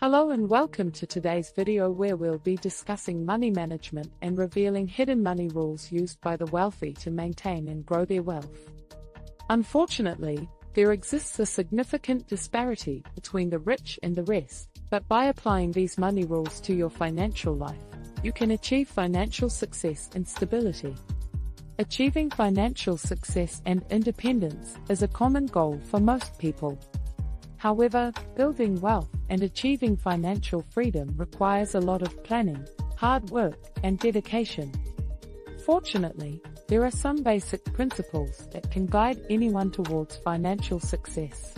Hello and welcome to today's video where we'll be discussing money management and revealing hidden money rules used by the wealthy to maintain and grow their wealth. Unfortunately, there exists a significant disparity between the rich and the rest, but by applying these money rules to your financial life, you can achieve financial success and stability. Achieving financial success and independence is a common goal for most people. However, building wealth and achieving financial freedom requires a lot of planning, hard work, and dedication. Fortunately, there are some basic principles that can guide anyone towards financial success.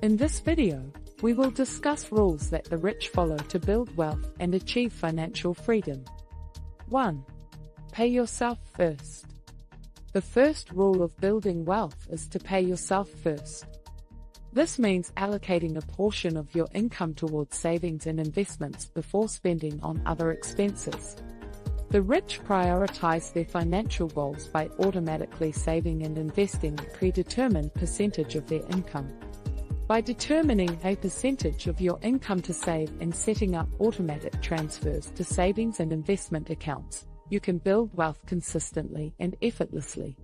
In this video, we will discuss rules that the rich follow to build wealth and achieve financial freedom. 1. Pay yourself first. The first rule of building wealth is to pay yourself first. This means allocating a portion of your income towards savings and investments before spending on other expenses. The rich prioritize their financial goals by automatically saving and investing a predetermined percentage of their income. By determining a percentage of your income to save and setting up automatic transfers to savings and investment accounts, you can build wealth consistently and effortlessly.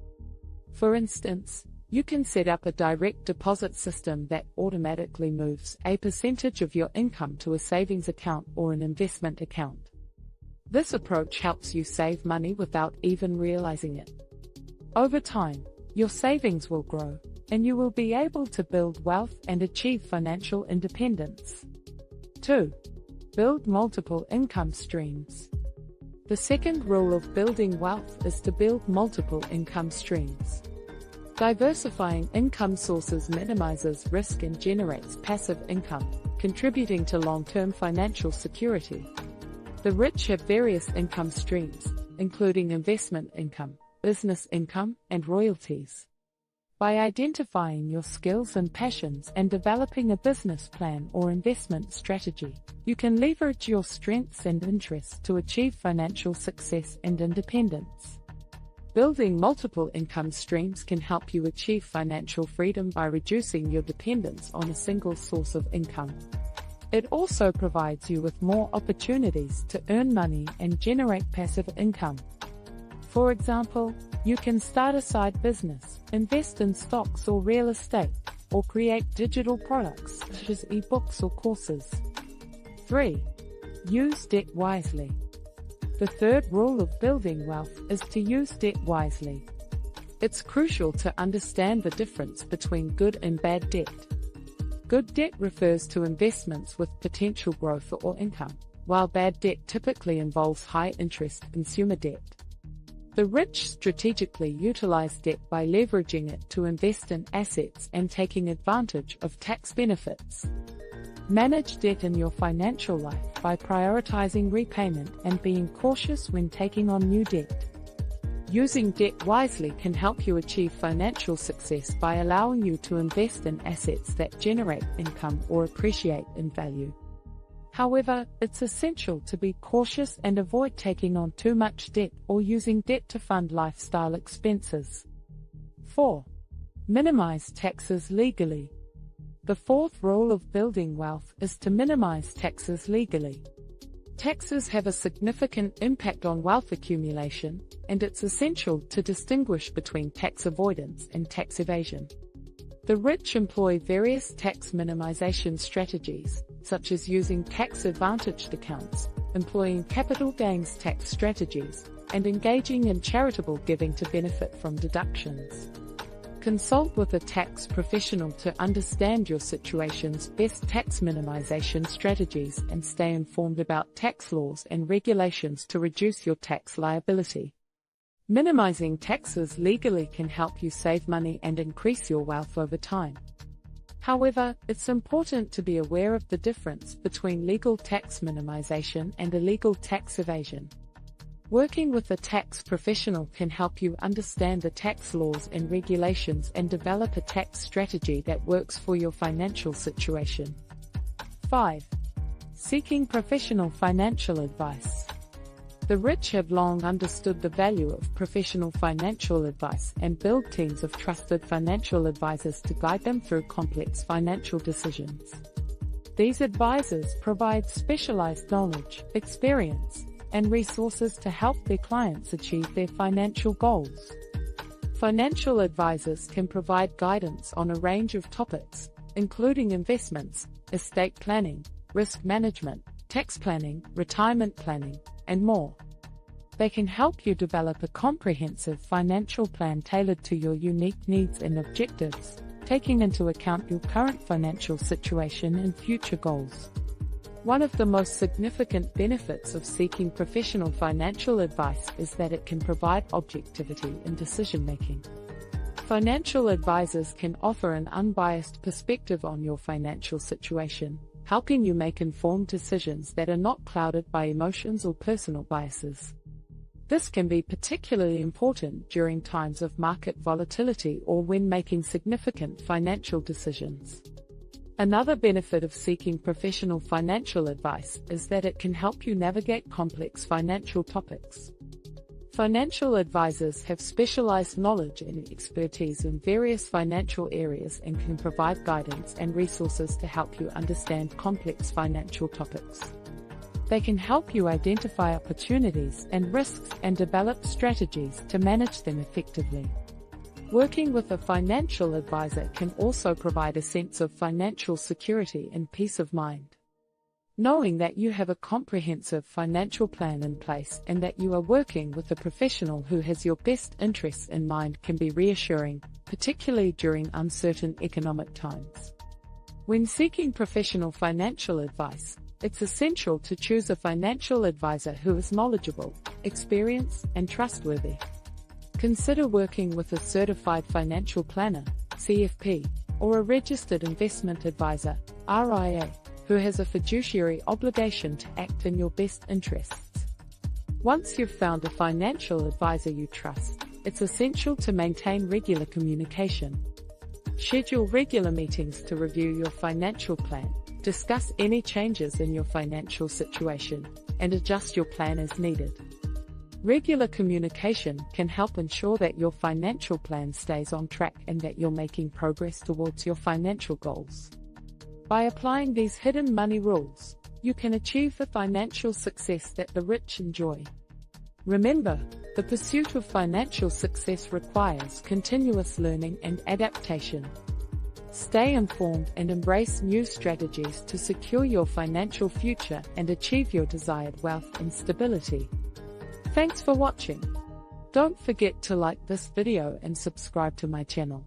For instance, you can set up a direct deposit system that automatically moves a percentage of your income to a savings account or an investment account. This approach helps you save money without even realizing it. Over time, your savings will grow, and you will be able to build wealth and achieve financial independence. 2. Build multiple income streams. The second rule of building wealth is to build multiple income streams. Diversifying income sources minimizes risk and generates passive income, contributing to long-term financial security. The rich have various income streams, including investment income, business income, and royalties. By identifying your skills and passions and developing a business plan or investment strategy, you can leverage your strengths and interests to achieve financial success and independence. Building multiple income streams can help you achieve financial freedom by reducing your dependence on a single source of income. It also provides you with more opportunities to earn money and generate passive income. For example, you can start a side business, invest in stocks or real estate, or create digital products such as ebooks or courses. 3. Use debt wisely. The third rule of building wealth is to use debt wisely. It's crucial to understand the difference between good and bad debt. Good debt refers to investments with potential growth or income, while bad debt typically involves high-interest consumer debt. The rich strategically utilize debt by leveraging it to invest in assets and taking advantage of tax benefits. Manage debt in your financial life by prioritizing repayment and being cautious when taking on new debt. Using debt wisely can help you achieve financial success by allowing you to invest in assets that generate income or appreciate in value. However, it's essential to be cautious and avoid taking on too much debt or using debt to fund lifestyle expenses. 4. Minimize taxes legally. The fourth rule of building wealth is to minimize taxes legally. Taxes have a significant impact on wealth accumulation, and it's essential to distinguish between tax avoidance and tax evasion. The rich employ various tax minimization strategies, such as using tax-advantaged accounts, employing capital gains tax strategies, and engaging in charitable giving to benefit from deductions. Consult with a tax professional to understand your situation's best tax minimization strategies and stay informed about tax laws and regulations to reduce your tax liability. Minimizing taxes legally can help you save money and increase your wealth over time. However, it's important to be aware of the difference between legal tax minimization and illegal tax evasion. Working with a tax professional can help you understand the tax laws and regulations and develop a tax strategy that works for your financial situation. 5. Seeking professional financial advice. The rich have long understood the value of professional financial advice and build teams of trusted financial advisors to guide them through complex financial decisions. These advisors provide specialized knowledge, experience, and resources to help their clients achieve their financial goals. Financial advisors can provide guidance on a range of topics, including investments, estate planning, risk management, tax planning, retirement planning, and more. They can help you develop a comprehensive financial plan tailored to your unique needs and objectives, taking into account your current financial situation and future goals. One of the most significant benefits of seeking professional financial advice is that it can provide objectivity in decision-making. Financial advisors can offer an unbiased perspective on your financial situation, helping you make informed decisions that are not clouded by emotions or personal biases. This can be particularly important during times of market volatility or when making significant financial decisions. Another benefit of seeking professional financial advice is that it can help you navigate complex financial topics. Financial advisors have specialized knowledge and expertise in various financial areas and can provide guidance and resources to help you understand complex financial topics. They can help you identify opportunities and risks and develop strategies to manage them effectively. Working with a financial advisor can also provide a sense of financial security and peace of mind. Knowing that you have a comprehensive financial plan in place and that you are working with a professional who has your best interests in mind can be reassuring, particularly during uncertain economic times. When seeking professional financial advice, it's essential to choose a financial advisor who is knowledgeable, experienced, and trustworthy. Consider working with a certified financial planner, CFP, or a registered investment advisor, RIA, who has a fiduciary obligation to act in your best interests. Once you've found a financial advisor you trust, it's essential to maintain regular communication. Schedule regular meetings to review your financial plan, discuss any changes in your financial situation, and adjust your plan as needed. Regular communication can help ensure that your financial plan stays on track and that you're making progress towards your financial goals. By applying these hidden money rules, you can achieve the financial success that the rich enjoy. Remember, the pursuit of financial success requires continuous learning and adaptation. Stay informed and embrace new strategies to secure your financial future and achieve your desired wealth and stability. Thanks for watching. Don't forget to like this video and subscribe to my channel.